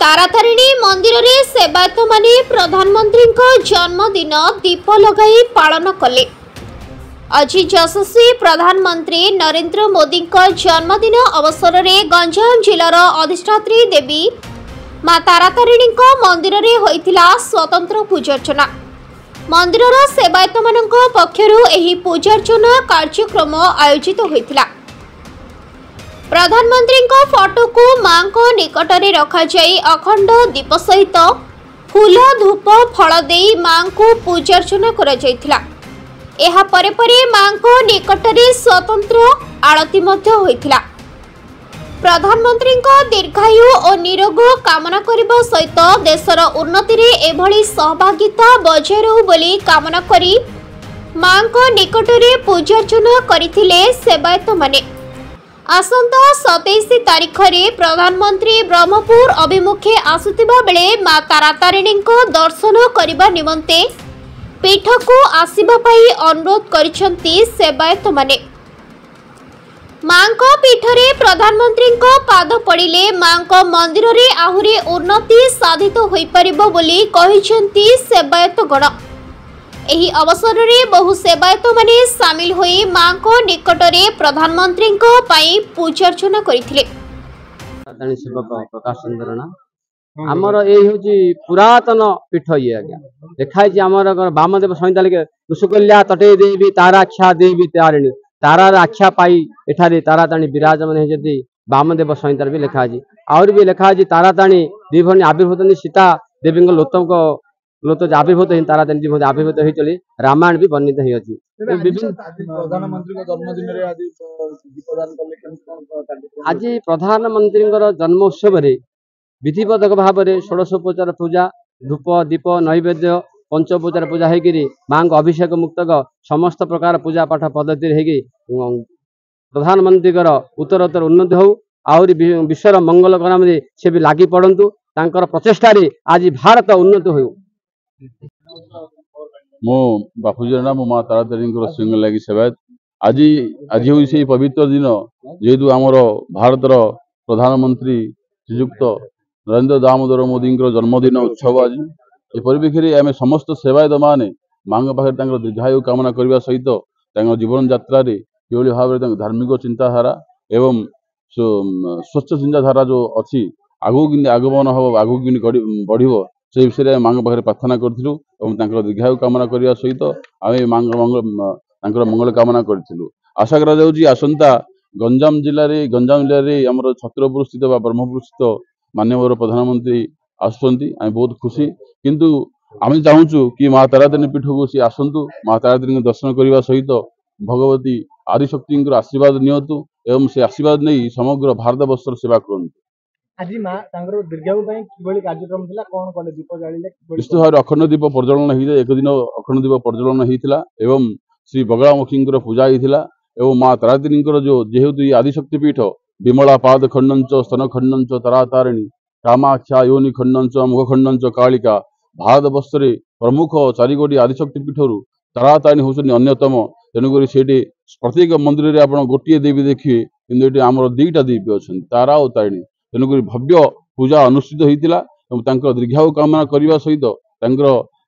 तारातारिणी मंदिर रे सेवायत माने प्रधानमंत्री जन्मदिन दीप लगाई पालन कले। आज यशस्वी प्रधानमंत्री नरेंद्र मोदी जन्मदिन अवसर में गंजाम जिलार अधिष्ठात्री देवी मां तारातारिणी मंदिर रे होइतिला स्वतंत्र पूजार्चना। मंदिर सेवायत मानक पक्षरु एही पूजार्चना कार्यक्रम आयोजित होइतिला। प्रधानमंत्री फोटो को मां को निकट में रखा जाई अखंड दीप सहित फूल धूप फल दे मां को पूजार्चना करा जायतिला। एहा परे परे मां को निकट में स्वतंत्र आरती मध्य होइतिला। प्रधानमंत्री दीर्घायु और निरोग कामना करने सहित देशर उन्नति रे एभली सहभागिता बजाय रहू बोली कामना करी मां को निकट में पूजार्चना करथिले सेवायत माने। आसंता 27 तारीख रे प्रधानमंत्री ब्रह्मपुर अभिमुखे आसुतिबा बेले मां तारातारिणी को दर्शन करने निमंते पीठ को आसीबा पाई अनुरोध करिसंती सेवायत माने। मां को पीठ रे प्रधानमंत्री को पाद पड़िले मां को मंदिर रे आहुरी उन्नति साधित होई परिबो बोली कहिसंती सेवायत गण। एही अवसर में बहु सेवायत माने सामिल होई मां को निकट में प्रधानमंत्री को पाई पूजार्चना करथिले। प्रकाश चंद्रना आमर ये पुरातन पीठ ये आज्ञा देखाई आमर वामदेव संहिता लिखे कुशकल्या तटे देवी ताराख्या देवी तारिणी तारार आख्या पाई एठारे तारातारिणी विराजमान होती वामदेव संहिता भी लिखाई आउर भी लिखाई तारातारिणी दीभनी आविर्भूत सीता देवी लोत आविर्भूत ही तारातारिणी जी आविर्भूत हो चली रामायण भी वर्णित ही अच्छी। आज प्रधानमंत्री जन्म उत्सव विधिवत भाव में षोडशोपचार पूजा धूप दीप नैवेद्य पंचोपचार पूजा होगी मां को अभिषेक मुक्तक समस्त प्रकार पूजा पाठ पद्धति होगी प्रधानमंत्री उत्तरोत्तर उन्नति हो आउरी विश्वर मंगल काम से भी लगी पड़तु तांकर प्रचेषा आज भारत उन्नति हो। मो बापूजी ना मो माँ तारातारिणी श्रृंग लगी सेवायत आज आज हूँ से पवित्र दिन जेहेतु आमर भारतर प्रधानमंत्री श्रीयुक्त नरेंद्र दामोदर मोदी जन्मदिन उत्सव आज ये परिप्रेक्षी आम समस्त सेवायत माने माँ पाखे दीर्घायु कामना करने सहित जीवन यात्रा किभली भाव में धार्मिक चिंताधारा एवं स्वच्छ चिंताधारा जो अच्छी आगू आगमन हम आगू बढ़ से विषय माँ पाखे प्रार्थना करूँ दीर्घायु कामना करने सहित आम माँ मंगल कामना करूँ। आशा करसंता गंजाम जिले आम छत्रपुर स्थित ब्रह्मपुर स्थित माननीय प्रधानमंत्री आसुँच बहुत खुशी किंतु आम चाहूँ कि माँ तारातारिणी पीठ को सी आसतु माँ तारातारिणी दर्शन करने सहित भगवती आदिशक्ति आशीर्वाद नियतु एवं से आशीर्वाद नहीं समग्र भारत वर्ष सेवा करूँ। आज मां दीर्घायु कार्यक्रम कौन कले दीप जालिले निश्चित भाव अखंड दीप प्रज्वलन होता एक दिन अखंड दीप प्रज्वलन होता एवं श्री बगलामुखी पूजा होता एवं माँ तारातारिणी जो जेहेतु आदिशक्ति पीठ विमला पाद खंडंच स्तन खंडंच तारातारिणी कामाख्या योनि खंडंच मुख खंडंच कालिका भारत वर्ष प्रमुख चारिगोटी आदिशक्ति पीठर तारातारिणी होती अन्यतम तेणुक से प्रत्येक मंदिर में आप गोटे देवी देखिए कि आम दुईटा देवी अच्छा तारा और तारिणी तेणुक भव्य पूजा अनुष्ठित होता दीर्घायु कामना करने सहित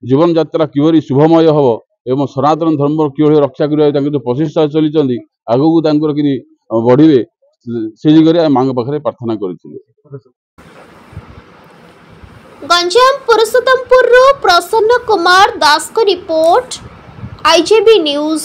जीवन यात्रा किभली शुभमय हम एवं सनातन धर्म किभली रक्षा करने जो प्रचेषा चली आगू कि बढ़े से दिगरे मां पाखे प्रार्थना कर। गंजाम पुरुषोत्तमपुर प्रसन्न कुमार दास को रिपोर्ट आईजेबी न्यूज।